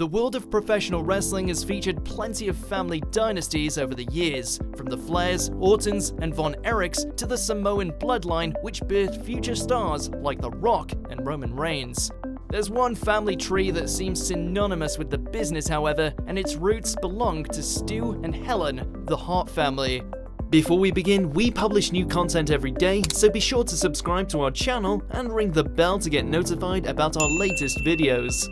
The world of professional wrestling has featured plenty of family dynasties over the years, from the Flairs, Ortons, and Von Erichs to the Samoan bloodline, which birthed future stars like The Rock and Roman Reigns. There's one family tree that seems synonymous with the business, however, and its roots belong to Stu and Helen, the Hart family. Before we begin, we publish new content every day, so be sure to subscribe to our channel and ring the bell to get notified about our latest videos.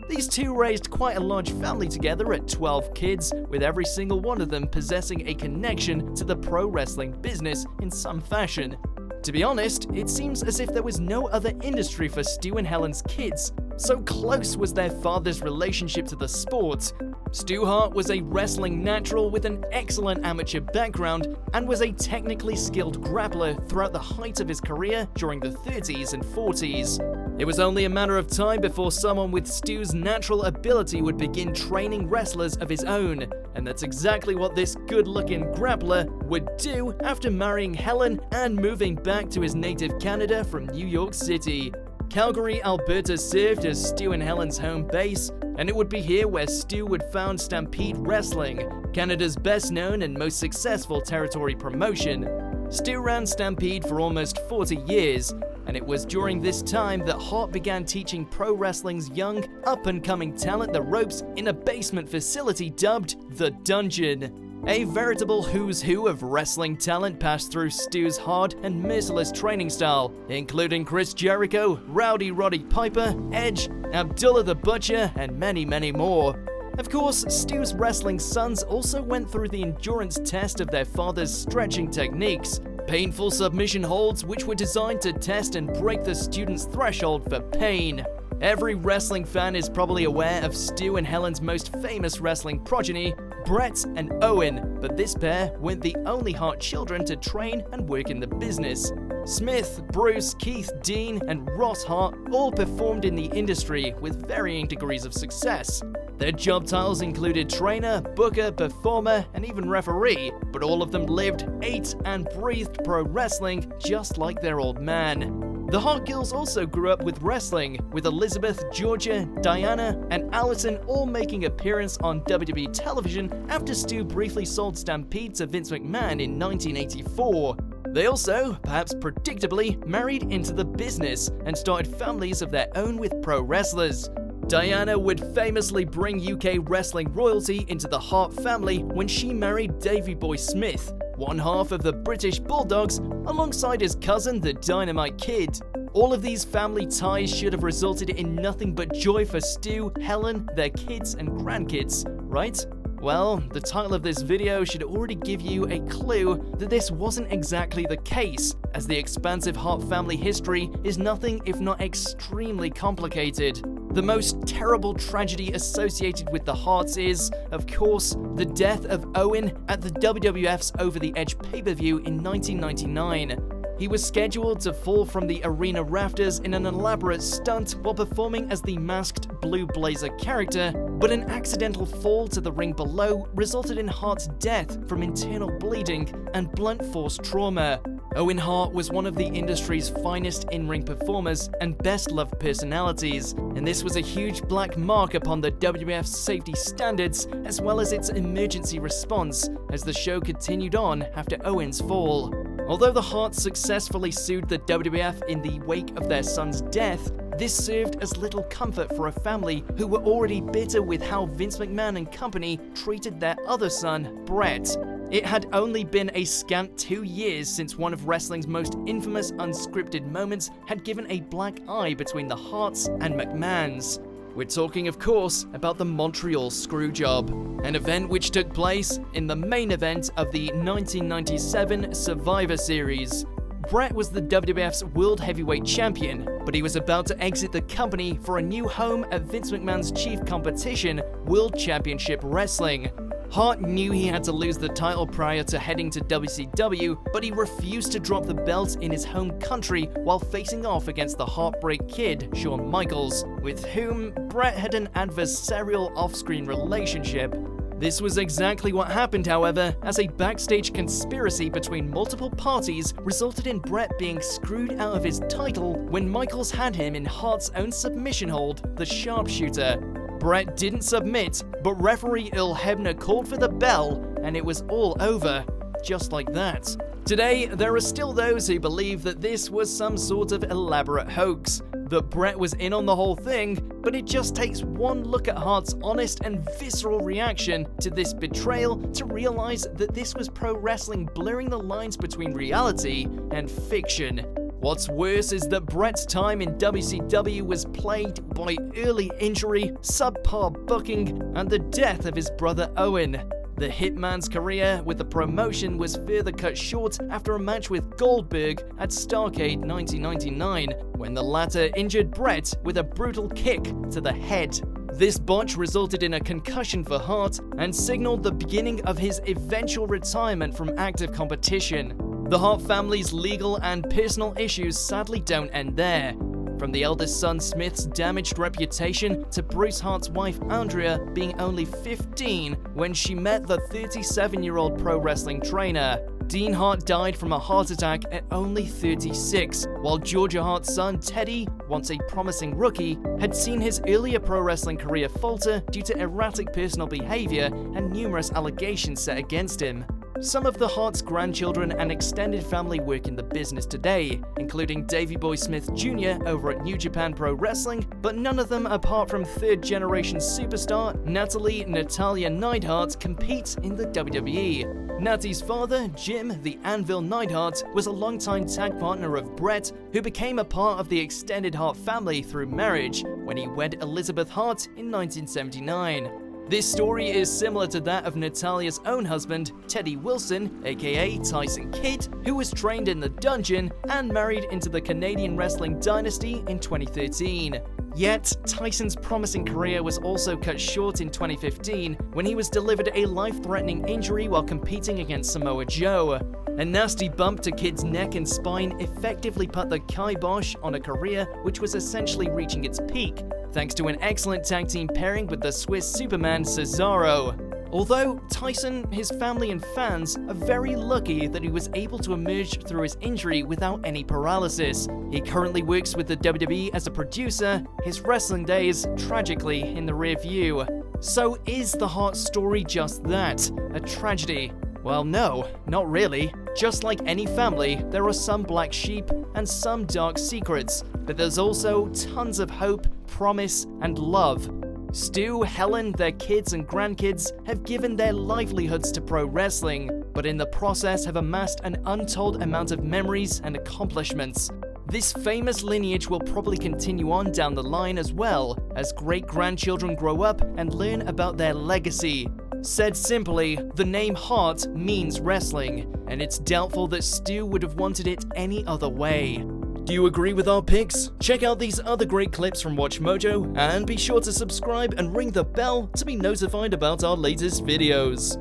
These two raised quite a large family together at 12 kids, with every single one of them possessing a connection to the pro wrestling business in some fashion. To be honest, it seems as if there was no other industry for Stu and Helen's kids. So close was their father's relationship to the sport. Stu Hart was a wrestling natural with an excellent amateur background and was a technically skilled grappler throughout the height of his career during the 30s and 40s. It was only a matter of time before someone with Stu's natural ability would begin training wrestlers of his own, and that's exactly what this good-looking grappler would do after marrying Helen and moving back to his native Canada from New York City. Calgary, Alberta served as Stu and Helen's home base, and it would be here where Stu would found Stampede Wrestling, Canada's best known and most successful territory promotion. Stu ran Stampede for almost 40 years, and it was during this time that Hart began teaching pro wrestling's young, up-and-coming talent the ropes in a basement facility dubbed The Dungeon. A veritable who's who of wrestling talent passed through Stu's hard and merciless training style, including Chris Jericho, Rowdy Roddy Piper, Edge, Abdullah the Butcher, and many, many more. Of course, Stu's wrestling sons also went through the endurance test of their father's stretching techniques, painful submission holds which were designed to test and break the student's threshold for pain. Every wrestling fan is probably aware of Stu and Helen's most famous wrestling progeny, Bret and Owen, but this pair weren't the only Hart children to train and work in the business. Smith, Bruce, Keith, Dean, and Ross Hart all performed in the industry with varying degrees of success. Their job titles included trainer, booker, performer, and even referee, but all of them lived, ate, and breathed pro wrestling just like their old man. The Hart girls also grew up with wrestling, with Elizabeth, Georgia, Diana, and Allison all making appearance on WWE television after Stu briefly sold Stampede to Vince McMahon in 1984. They also, perhaps predictably, married into the business and started families of their own with pro wrestlers. Diana would famously bring UK wrestling royalty into the Hart family when she married Davey Boy Smith, one half of the British Bulldogs, alongside his cousin, the Dynamite Kid. All of these family ties should have resulted in nothing but joy for Stu, Helen, their kids, and grandkids, right? Well, the title of this video should already give you a clue that this wasn't exactly the case, as the expansive Hart family history is nothing if not extremely complicated. The most terrible tragedy associated with the Harts is, of course, the death of Owen at the WWF's Over the Edge pay-per-view in 1999. He was scheduled to fall from the arena rafters in an elaborate stunt while performing as the masked Blue Blazer character, but an accidental fall to the ring below resulted in Hart's death from internal bleeding and blunt force trauma. Owen Hart was one of the industry's finest in-ring performers and best-loved personalities, and this was a huge black mark upon the WWF's safety standards as well as its emergency response as the show continued on after Owen's fall. Although the Harts successfully sued the WWF in the wake of their son's death, this served as little comfort for a family who were already bitter with how Vince McMahon and company treated their other son, Bret. It had only been a scant 2 years since one of wrestling's most infamous unscripted moments had given a black eye between the Harts and McMahons. We're talking, of course, about the Montreal Screwjob, an event which took place in the main event of the 1997 Survivor Series. Bret was the WWF's World Heavyweight Champion, but he was about to exit the company for a new home at Vince McMahon's chief competition, World Championship Wrestling. Hart knew he had to lose the title prior to heading to WCW, but he refused to drop the belt in his home country while facing off against the Heartbreak Kid, Shawn Michaels, with whom Bret had an adversarial off-screen relationship. This was exactly what happened, however, as a backstage conspiracy between multiple parties resulted in Bret being screwed out of his title when Michaels had him in Hart's own submission hold, the Sharpshooter. Bret didn't submit, but referee Earl Hebner called for the bell, and it was all over, just like that. Today, there are still those who believe that this was some sort of elaborate hoax, that Bret was in on the whole thing, but it just takes one look at Hart's honest and visceral reaction to this betrayal to realize that this was pro wrestling blurring the lines between reality and fiction. What's worse is that Bret's time in WCW was plagued by early injury, subpar booking, and the death of his brother Owen. The Hitman's career with the promotion was further cut short after a match with Goldberg at Starrcade 1999, when the latter injured Bret with a brutal kick to the head. This botch resulted in a concussion for Hart and signaled the beginning of his eventual retirement from active competition. The Hart family's legal and personal issues sadly don't end there. From the eldest son Smith's damaged reputation to Bruce Hart's wife Andrea being only 15 when she met the 37-year-old pro wrestling trainer. Dean Hart died from a heart attack at only 36, while Georgia Hart's son Teddy, once a promising rookie, had seen his earlier pro wrestling career falter due to erratic personal behavior and numerous allegations set against him. Some of the Hart's grandchildren and extended family work in the business today, including Davey Boy Smith Jr. over at New Japan Pro Wrestling, but none of them apart from third-generation superstar Natalia Neidhart compete in the WWE. Natty's father, Jim the Anvil Neidhart, was a longtime tag partner of Bret, who became a part of the extended Hart family through marriage when he wed Elizabeth Hart in 1979. This story is similar to that of Natalia's own husband, Teddy Wilson, aka Tyson Kidd, who was trained in the dungeon and married into the Canadian wrestling dynasty in 2013. Yet, Tyson's promising career was also cut short in 2015 when he was delivered a life-threatening injury while competing against Samoa Joe. A nasty bump to Kidd's neck and spine effectively put the kibosh on a career which was essentially reaching its peak, thanks to an excellent tag team pairing with the Swiss Superman Cesaro. Although Tyson, his family and fans are very lucky that he was able to emerge through his injury without any paralysis. He currently works with the WWE as a producer, his wrestling days tragically in the rear view. So is the Hart story just that, a tragedy? Well, no, not really. Just like any family, there are some black sheep and some dark secrets, but there's also tons of hope, promise, and love. Stu, Helen, their kids and grandkids have given their livelihoods to pro wrestling, but in the process have amassed an untold amount of memories and accomplishments. This famous lineage will probably continue on down the line as well, as great-grandchildren grow up and learn about their legacy. Said simply, the name Hart means wrestling, and it's doubtful that Stu would have wanted it any other way. Do you agree with our picks? Check out these other great clips from WatchMojo, and be sure to subscribe and ring the bell to be notified about our latest videos.